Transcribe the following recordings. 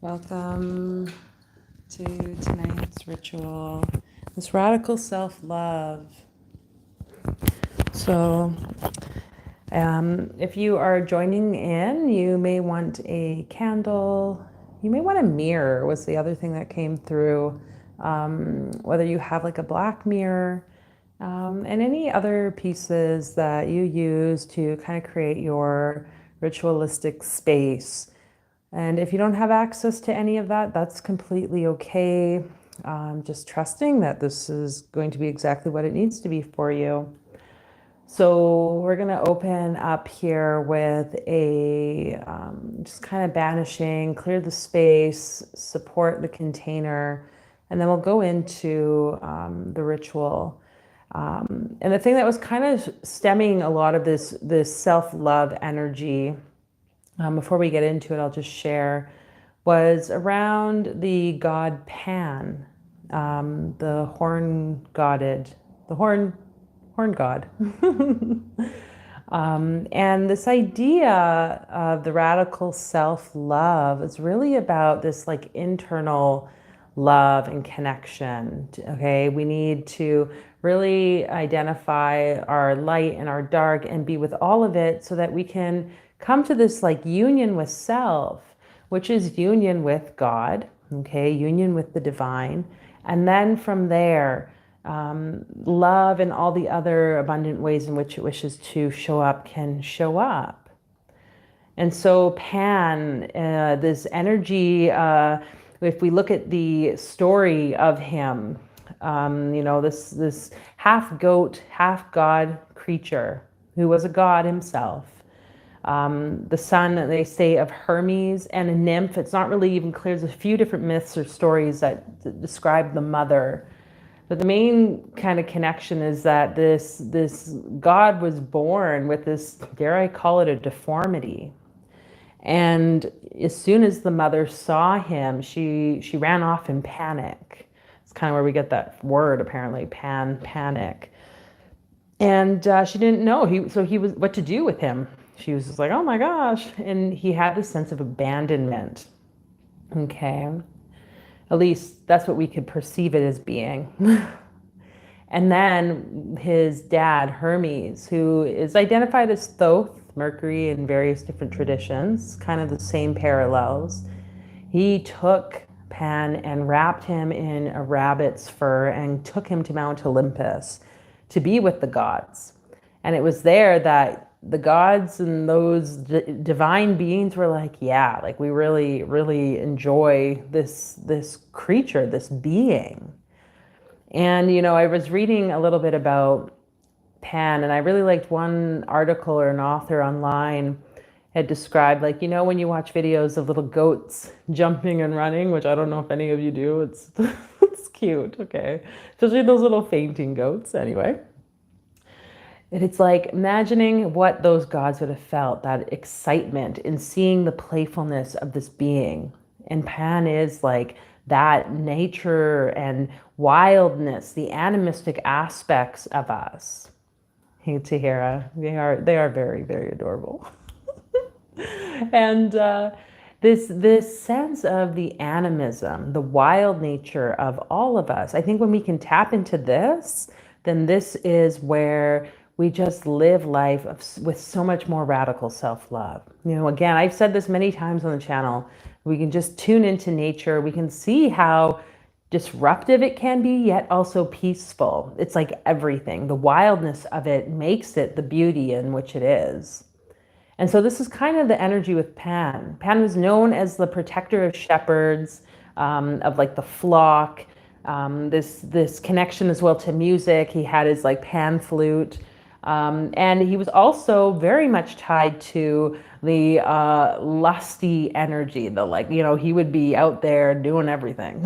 Welcome to tonight's ritual, this radical self-love. So, if you are joining in, you may want a candle. You may want a mirror was the other thing that came through. Whether you have like a black mirror and any other pieces that you use to kind of create your ritualistic space. And if you don't have access to any of that, that's completely okay. Just trusting that this is going to be exactly what it needs to be for you. So we're going to open up here with a just kind of banishing, clear the space, support the container, and then we'll go into the ritual. And the thing that was kind of stemming a lot of this self-love energy, before we get into it, I'll just share, was around the god Pan, the horn god. And this idea of the radical self-love is really about this like internal love and connection. Okay, we need to really identify our light and our dark and be with all of it so that we can come to this like union with self, which is union with God, okay, union with the divine. And then from there, love and all the other abundant ways in which it wishes to show up can show up. And so Pan, this energy, if we look at the story of him, this half goat, half god creature who was a god himself. The son, they say, of Hermes and a nymph. It's not really even clear. There's a few different myths or stories that describe the mother. But the main kind of connection is that this god was born with this, dare I call it, a deformity. And as soon as the mother saw him, she ran off in panic. It's kind of where we get that word, apparently, panic. And she didn't know what to do with him. She was just like, oh my gosh. And he had this sense of abandonment. Okay. At least that's what we could perceive it as being. And then his dad, Hermes, who is identified as Thoth, Mercury, in various different traditions, kind of the same parallels. He took Pan and wrapped him in a rabbit's fur and took him to Mount Olympus to be with the gods. And it was there that the gods and those divine beings were like, yeah, like we really, really enjoy this creature, this being. And, I was reading a little bit about Pan, and I really liked one article or an author online had described, like, when you watch videos of little goats jumping and running, which I don't know if any of you do, it's cute, okay? Especially those little fainting goats, anyway. And it's like imagining what those gods would have felt, that excitement in seeing the playfulness of this being. And Pan is like that nature and wildness, the animistic aspects of us. Hey, Tahira, they are very, very adorable. And this sense of the animism, the wild nature of all of us, I think when we can tap into this, then this is where we just live life with so much more radical self-love. Again, I've said this many times on the channel. We can just tune into nature. We can see how disruptive it can be, yet also peaceful. It's like everything. The wildness of it makes it the beauty in which it is. And so this is kind of the energy with Pan. Pan was known as the protector of shepherds, of like the flock. This connection as well to music. He had his like pan flute. And he was also very much tied to the lusty energy, he would be out there doing everything,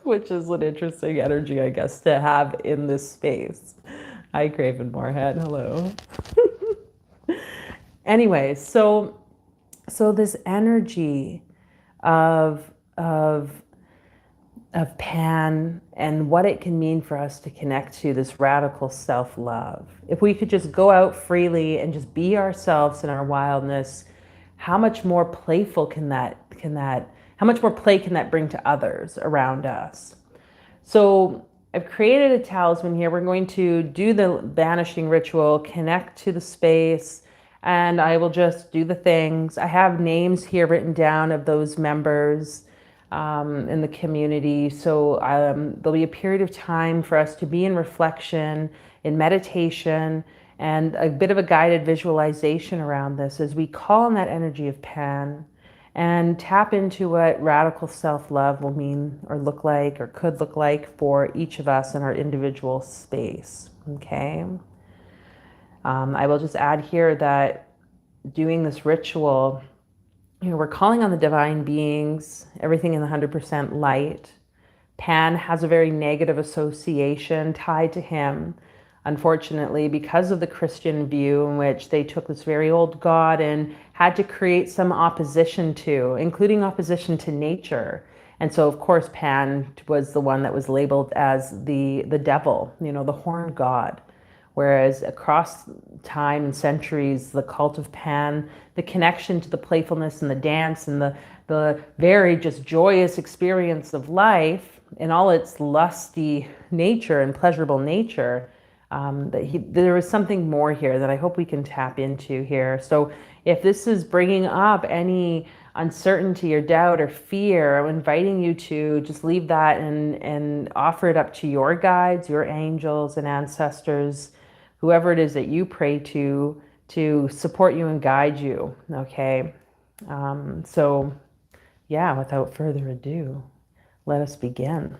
which is an interesting energy, I guess, to have in this space. Hi, Craven Moorhead. Hello. Anyways, so this energy of Pan and what it can mean for us to connect to this radical self-love. If we could just go out freely and just be ourselves in our wildness, how much more playful can that how much more play can that bring to others around us? So I've created a talisman here. We're going to do the banishing ritual, connect to the space, and I will just do the things. I have names here written down of those members in the community. So there'll be a period of time for us to be in reflection, in meditation, and a bit of a guided visualization around this as we call on that energy of Pan and tap into what radical self-love will mean or look like or could look like for each of us in our individual space. Okay. I will just add here that doing this ritual, we're calling on the divine beings, everything in the 100% light. Pan has a very negative association tied to him, unfortunately, because of the Christian view in which they took this very old god and had to create some opposition to, including opposition to nature. And so, of course, Pan was the one that was labeled as the devil, the horned god. Whereas across time and centuries, the cult of Pan, the connection to the playfulness and the dance and the very just joyous experience of life in all its lusty nature and pleasurable nature, there was something more here that I hope we can tap into here. So if this is bringing up any uncertainty or doubt or fear, I'm inviting you to just leave that and offer it up to your guides, your angels and ancestors, whoever it is that you pray to support you and guide you. Okay. So yeah, without further ado, let us begin.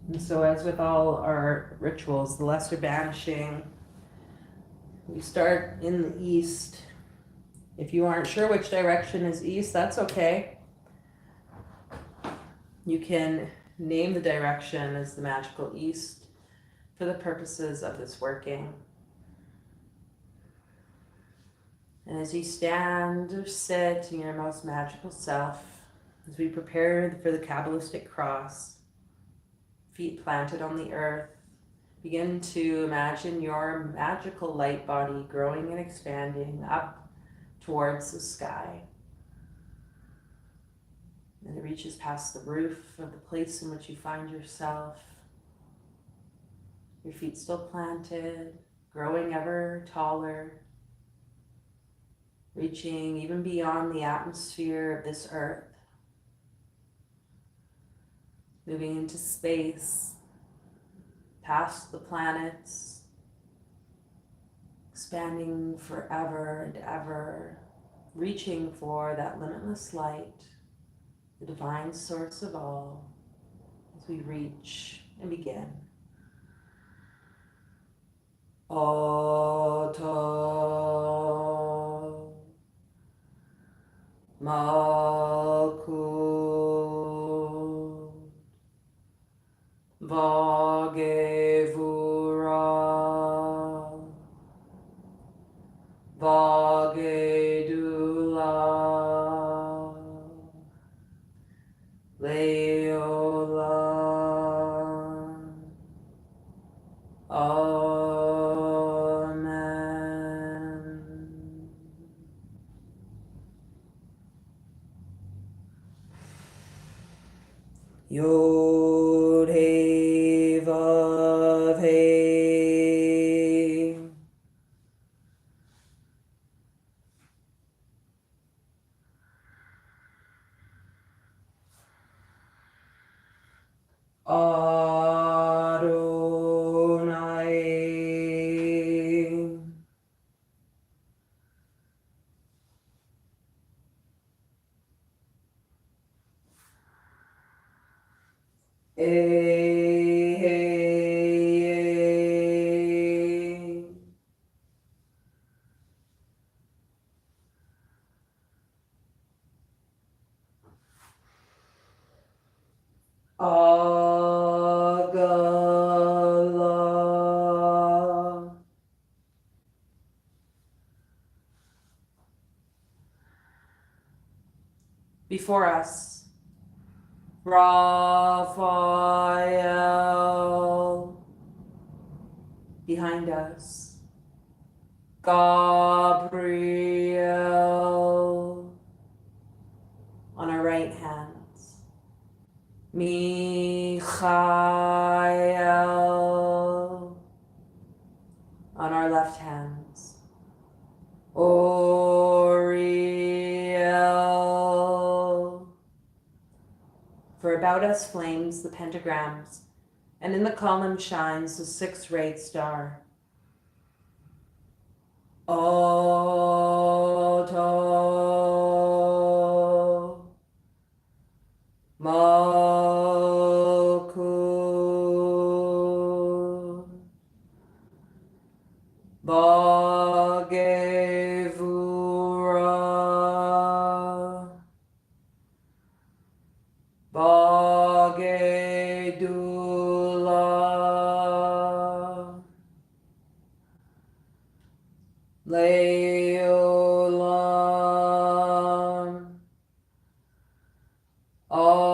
And so as with all our rituals, the lesser banishing, we start in the east. If you aren't sure which direction is east, that's okay. You can name the direction as the magical east for the purposes of this working. And as you stand or sit in your most magical self, as we prepare for the Kabbalistic cross, feet planted on the earth, begin to imagine your magical light body growing and expanding up towards the sky. And it reaches past the roof of the place in which you find yourself. Your feet still planted, growing ever taller, reaching even beyond the atmosphere of this earth, moving into space, past the planets, expanding forever and ever, reaching for that limitless light, the divine source of all, as we reach and begin. Oto Malkut Vagevura Vagedula Leola Amen. Yod He Vav He. Adonai. Agala. Before us, Raphael behind us, Gabriel on our right hands, Michael on our left hands, Oriel. For about us flames the pentagrams, and in the column shines the sixth ray star. Oto Moku Bhagavura Bhagedula Leolam Amen.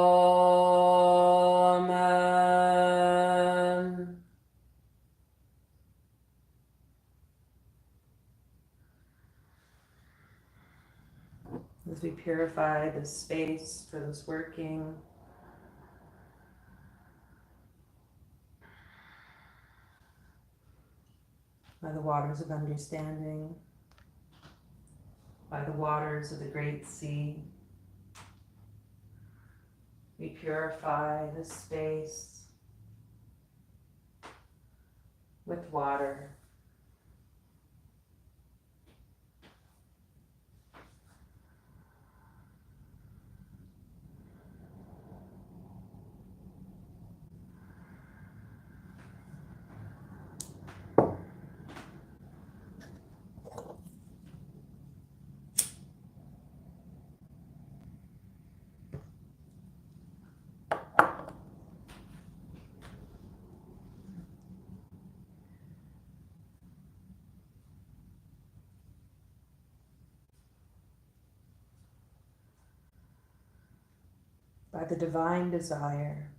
As we purify this space for this working, by the waters of understanding, by the waters of the great sea, we purify this space with water. By the divine desire,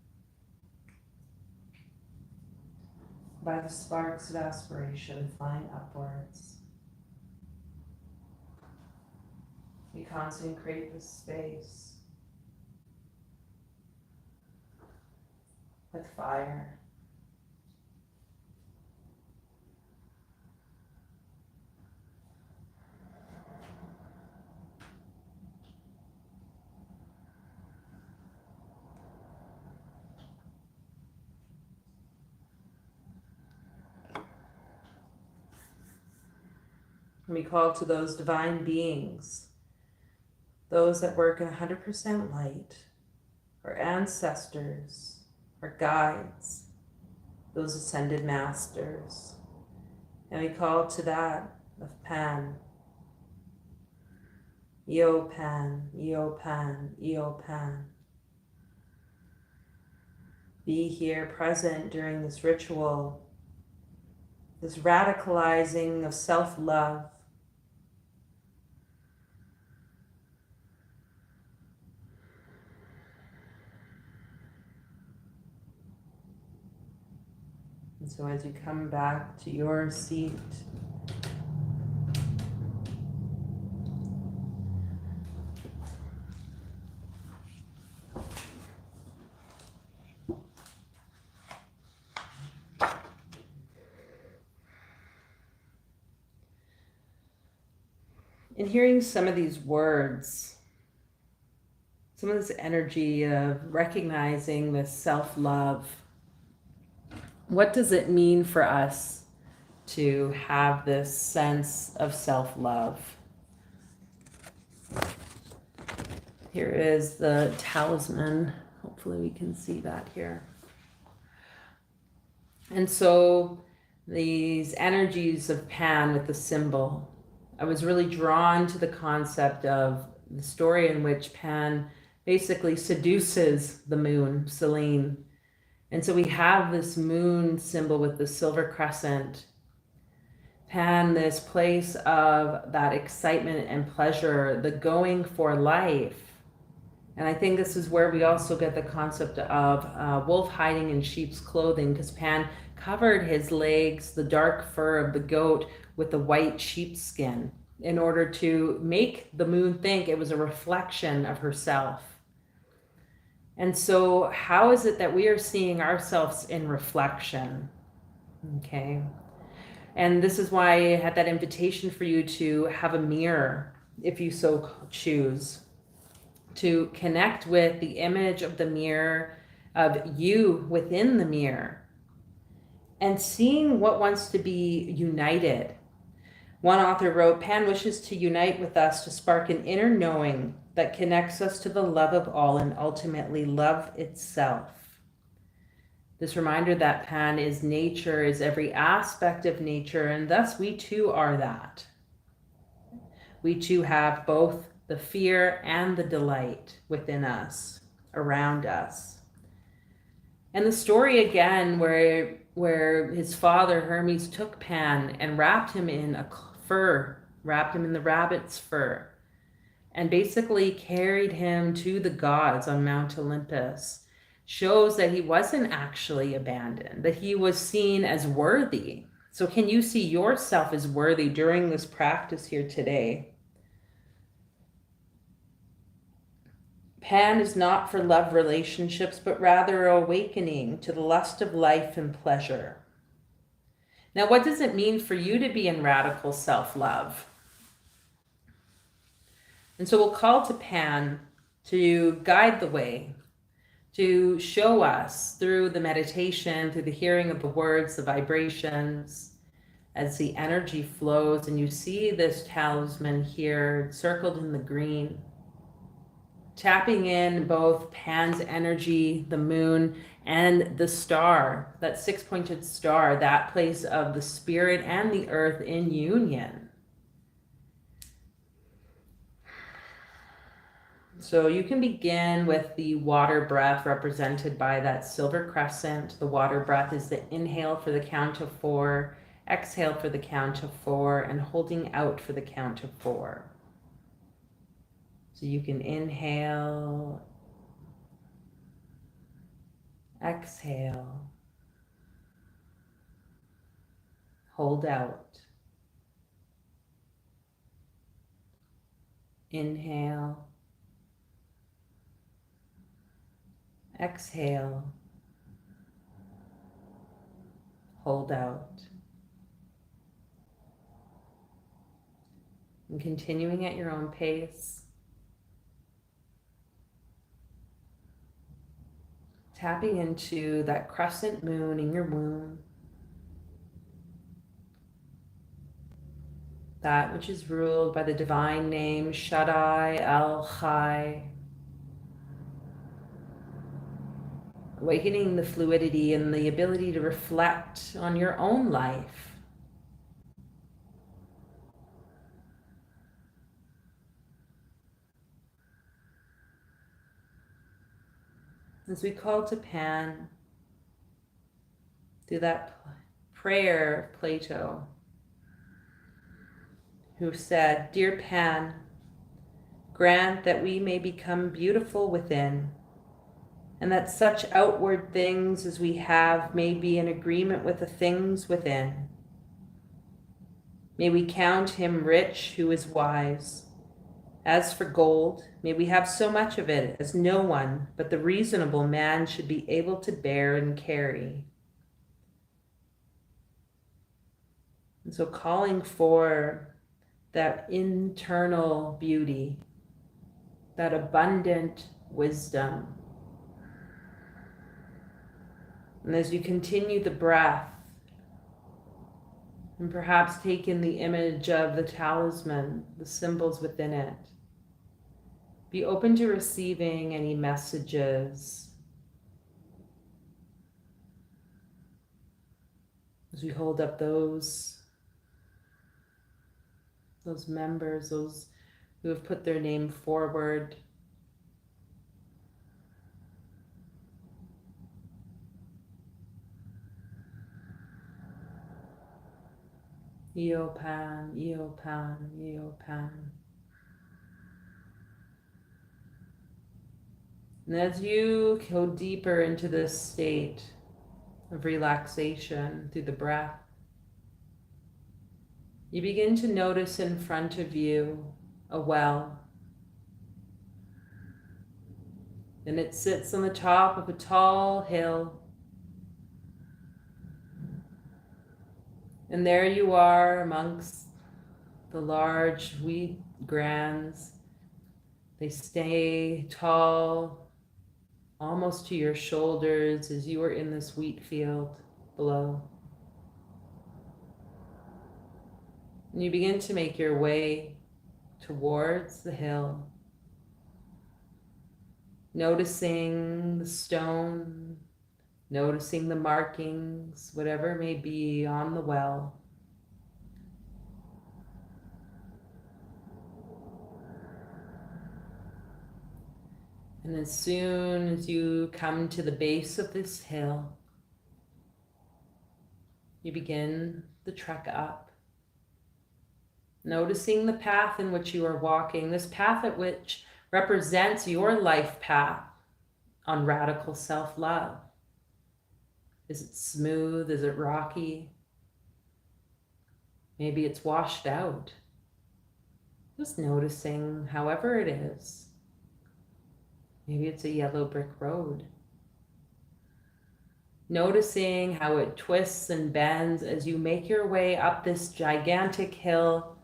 by the sparks of aspiration flying upwards, we consecrate this space with fire. And we call to those divine beings, those that work in 100% light, our ancestors, our guides, those ascended masters. And we call to that of Pan. Io Pan, Io Pan, Io Pan. Be here present during this ritual, this radicalizing of self-love. And so as you come back to your seat, in hearing some of these words, some of this energy of recognizing this self-love, what does it mean for us to have this sense of self-love? Here is the talisman. Hopefully we can see that here. And so these energies of Pan with the symbol, I was really drawn to the concept of the story in which Pan basically seduces the moon, Selene. And so we have this moon symbol with the silver crescent. Pan, this place of that excitement and pleasure, the going for life. And I think this is where we also get the concept of wolf hiding in sheep's clothing, because Pan covered his legs, the dark fur of the goat, with the white sheepskin in order to make the moon think it was a reflection of herself. And so how is it that we are seeing ourselves in reflection? Okay. And this is why I had that invitation for you to have a mirror, if you so choose, to connect with the image of the mirror, of you within the mirror, and seeing what wants to be united. One author wrote, Pan wishes to unite with us to spark an inner knowing that connects us to the love of all and ultimately love itself. This reminder that Pan is nature, is every aspect of nature, and thus we too are that. We too have both the fear and the delight within us, around us. And the story again where his father Hermes took Pan and wrapped him in a fur, wrapped him in the rabbit's fur, and basically carried him to the gods on Mount Olympus, shows that he wasn't actually abandoned, that he was seen as worthy. So can you see yourself as worthy during this practice here today? Pan is not for love relationships, but rather awakening to the lust of life and pleasure. Now, what does it mean for you to be in radical self-love? And so we'll call to Pan to guide the way, to show us through the meditation, through the hearing of the words, the vibrations, as the energy flows, and you see this talisman here circled in the green, tapping in both Pan's energy, the moon, and the star, that six-pointed star, that place of the spirit and the earth in union. So you can begin with the water breath represented by that silver crescent. The water breath is the inhale for the count of 4, exhale for the count of 4, and holding out for the count of 4. So you can inhale, exhale, hold out, inhale, exhale, hold out. And continuing at your own pace, tapping into that crescent moon in your womb, that which is ruled by the divine name Shaddai El-Chai, awakening the fluidity and the ability to reflect on your own life. As we call to Pan through that prayer of Plato, who said, Dear Pan, grant that we may become beautiful within, and that such outward things as we have may be in agreement with the things within. May we count him rich who is wise. As for gold, may we have so much of it as no one but the reasonable man should be able to bear and carry. And so calling for that internal beauty, that abundant wisdom. And as you continue the breath, and perhaps take in the image of the talisman, the symbols within it, be open to receiving any messages. As we hold up those members, those who have put their name forward. Iopan, Iopan, Iopan. And as you go deeper into this state of relaxation through the breath, you begin to notice in front of you a well. And it sits on the top of a tall hill. And there you are amongst the large wheat grans. They stay tall, almost to your shoulders as you are in this wheat field below. And you begin to make your way towards the hill, noticing the stone, noticing the markings, whatever may be on the well. And as soon as you come to the base of this hill, you begin the trek up, noticing the path in which you are walking, this path at which represents your life path on radical self-love. Is it smooth? Is it rocky? Maybe it's washed out. Just noticing however it is. Maybe it's a yellow brick road. Noticing how it twists and bends as you make your way up this gigantic hill,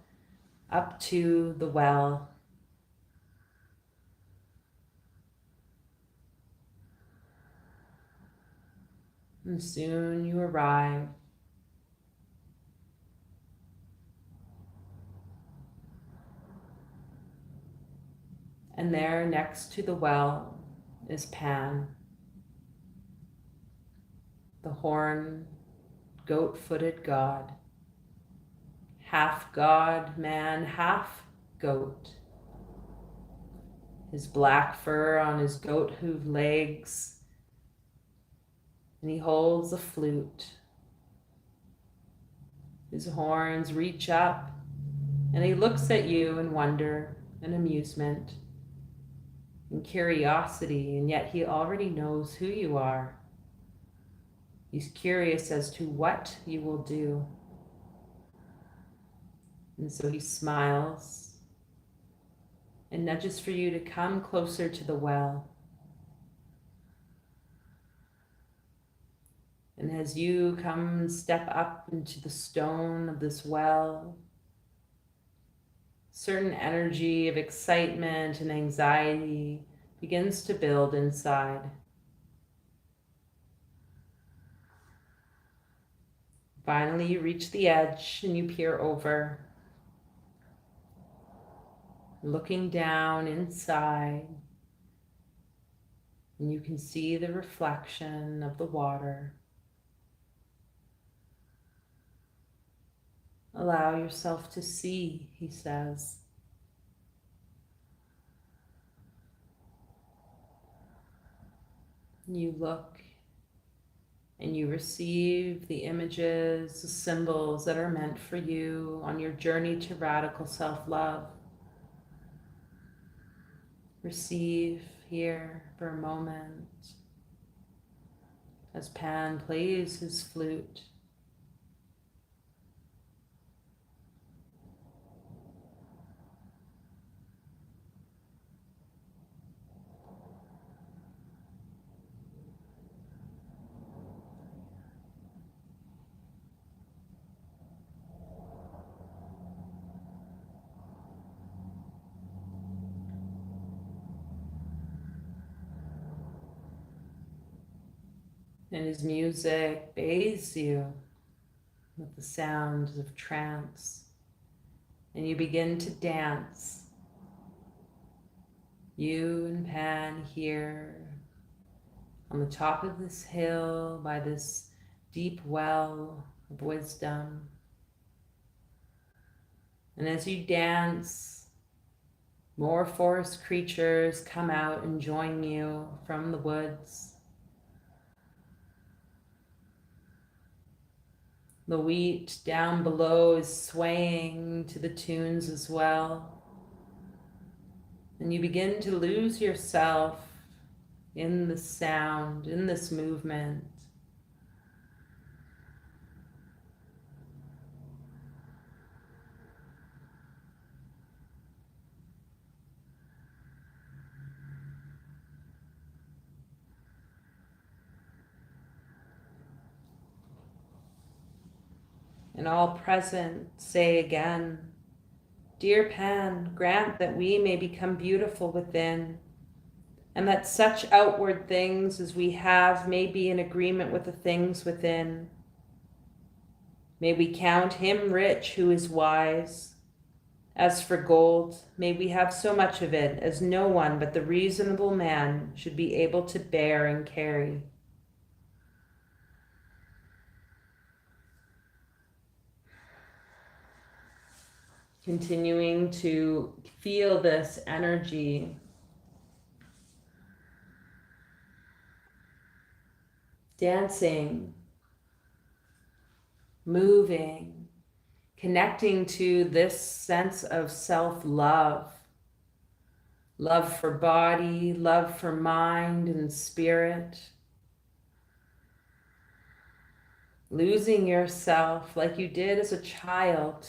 up to the well. And soon you arrive. And there next to the well is Pan, the horned, goat-footed god. Half god, man, half goat. His black fur on his goat hoof legs, and he holds a flute. His horns reach up, and he looks at you in wonder and amusement and curiosity, and yet he already knows who you are. He's curious as to what you will do. And so he smiles and nudges for you to come closer to the well. And as you come and step up into the stone of this well, certain energy of excitement and anxiety begins to build inside. Finally, you reach the edge and you peer over, looking down inside, and you can see the reflection of the water. Allow yourself to see, he says. You look and you receive the images, the symbols that are meant for you on your journey to radical self-love. Receive here for a moment as Pan plays his flute. And his music bathes you with the sounds of trance. And you begin to dance. You and Pan here on the top of this hill by this deep well of wisdom. And as you dance, more forest creatures come out and join you from the woods. The wheat down below is swaying to the tunes as well. And you begin to lose yourself in the sound, in this movement. And all present, say again, Dear Pan, grant that we may become beautiful within, and that such outward things as we have may be in agreement with the things within. May we count him rich who is wise. As for gold, may we have so much of it as no one but the reasonable man should be able to bear and carry. Continuing to feel this energy, dancing, moving, connecting to this sense of self-love, love for body, love for mind and spirit, losing yourself like you did as a child.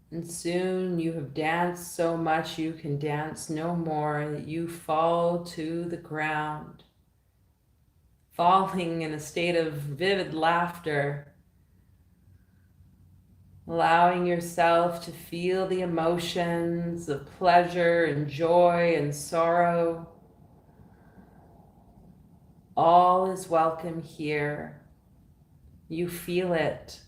And soon you have danced so much you can dance no more, that you fall to the ground, falling in a state of vivid laughter, allowing yourself to feel the emotions of pleasure and joy and sorrow. All is welcome here. You feel it.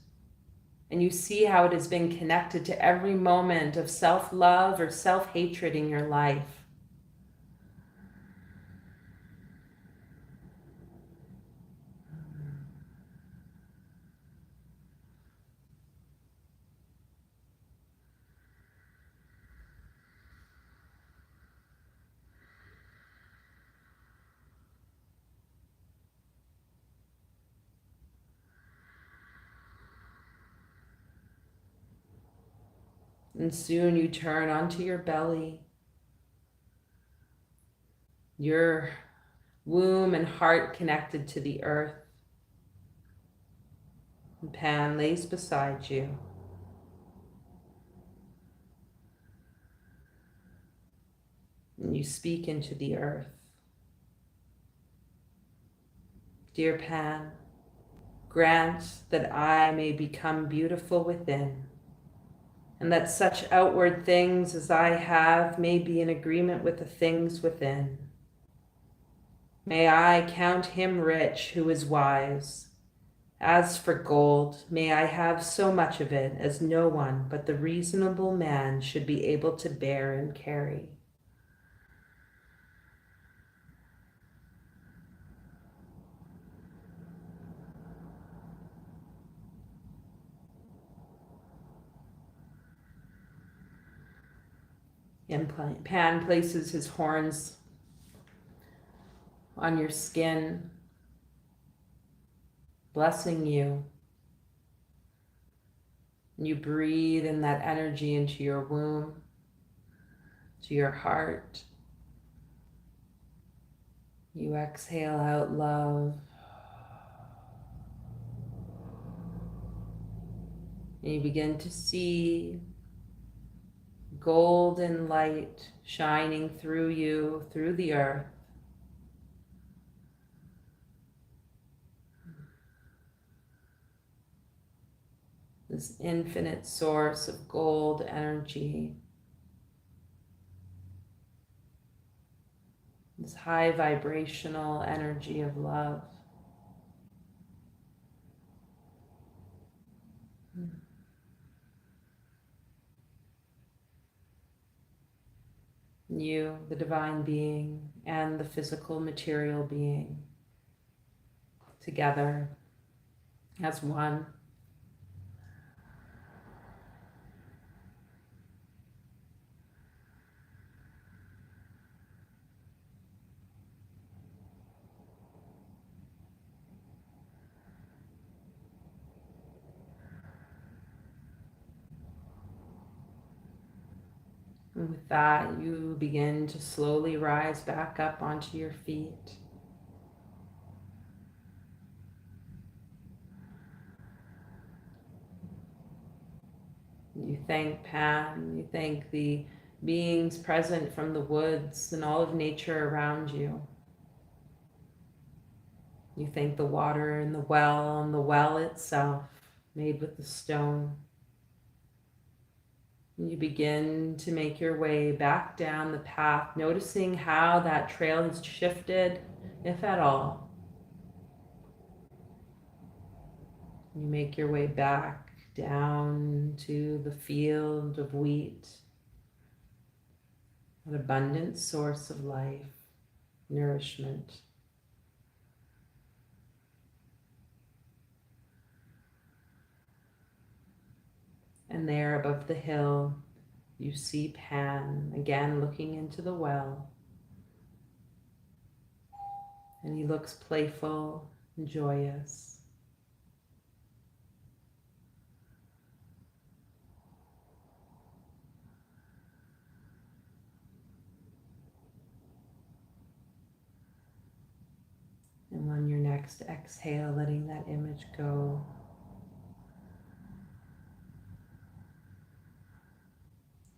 And you see how it has been connected to every moment of self-love or self-hatred in your life. And soon you turn onto your belly, your womb and heart connected to the earth. And Pan lays beside you. And you speak into the earth. Dear Pan, grant that I may become beautiful within, and that such outward things as I have may be in agreement with the things within. May I count him rich who is wise. As for gold, may I have so much of it as no one but the reasonable man should be able to bear and carry. And Pan places his horns on your skin, blessing you. And you breathe in that energy into your womb, to your heart. You exhale out love. And you begin to see golden light shining through you, through the earth. This infinite source of gold energy. This high vibrational energy of love. You, the divine being, and the physical material being, together as one. And with that, you begin to slowly rise back up onto your feet. You thank Pan, you thank the beings present from the woods and all of nature around you. You thank the water in the well and the well itself, made with the stone. You begin to make your way back down the path, noticing how that trail has shifted, if at all. You make your way back down to the field of wheat, an abundant source of life, nourishment. And there above the hill, you see Pan, again looking into the well. And he looks playful and joyous. And on your next exhale, letting that image go.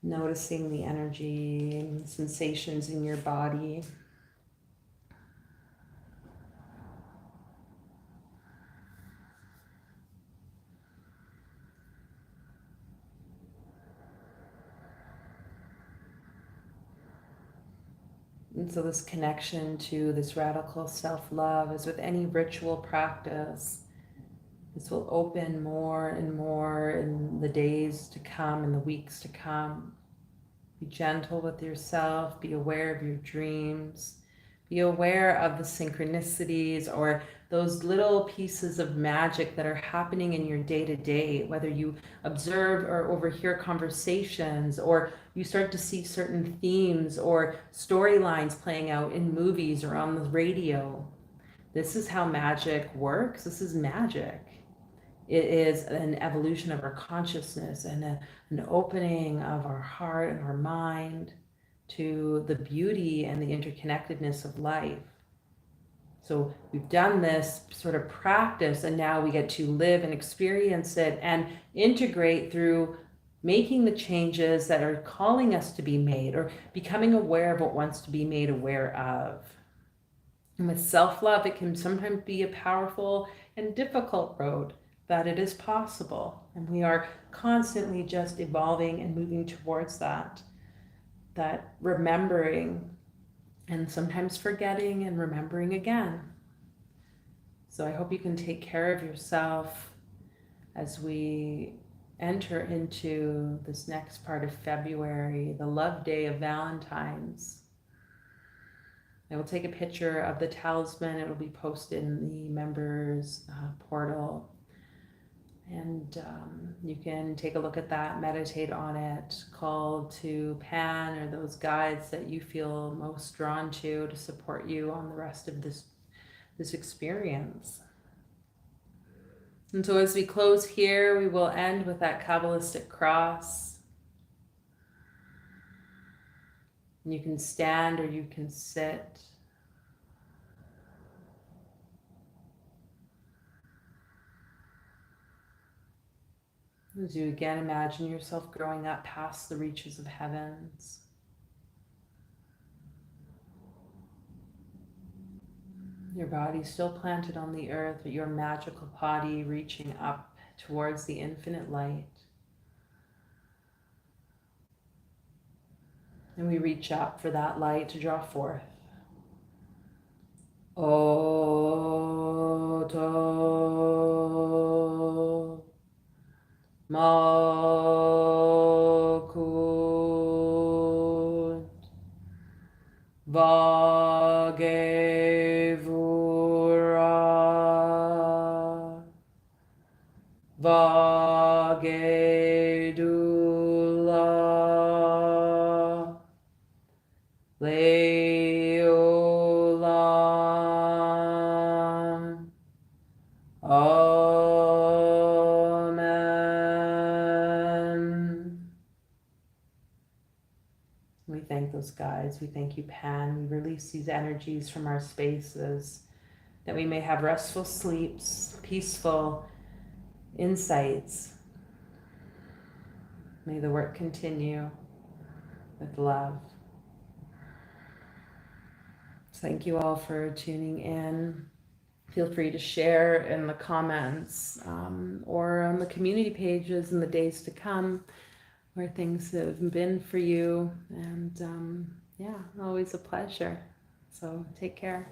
Noticing the energy and sensations in your body. And so this connection to this radical self-love, as with any ritual practice, this will open more and more in the days to come, in the weeks to come. Be gentle with yourself, be aware of your dreams, be aware of the synchronicities or those little pieces of magic that are happening in your day-to-day, whether you observe or overhear conversations, or you start to see certain themes or storylines playing out in movies or on the radio. This is how magic works. This is magic. It is an evolution of our consciousness and an opening of our heart and our mind to the beauty and the interconnectedness of life. So we've done this sort of practice, and now we get to live and experience it and integrate through making the changes that are calling us to be made, or becoming aware of what wants to be made aware of. And with self-love, it can sometimes be a powerful and difficult road, that it is possible. And we are constantly just evolving and moving towards that remembering and sometimes forgetting and remembering again. So I hope you can take care of yourself as we enter into this next part of February, the love day of Valentine's. I will take a picture of the talisman. It will be posted in the members portal. And you can take a look at that, meditate on it, call to Pan or those guides that you feel most drawn to support you on the rest of this experience. And so as we close here, we will end with that Kabbalistic cross. And you can stand or you can sit. As you again imagine yourself growing up past the reaches of heavens. Your body still planted on the earth, but your magical body reaching up towards the infinite light. And we reach up for that light to draw forth. Oto Malkut Vagevura Vagedula Leolam Amen. We thank those guides. We thank you, Pan. We release these energies from our spaces that we may have restful sleeps, peaceful insights. May the work continue with love. Thank you all for tuning in. Feel free to share in the comments or on the community pages in the days to come where things have been for you. And yeah, always a pleasure. So take care.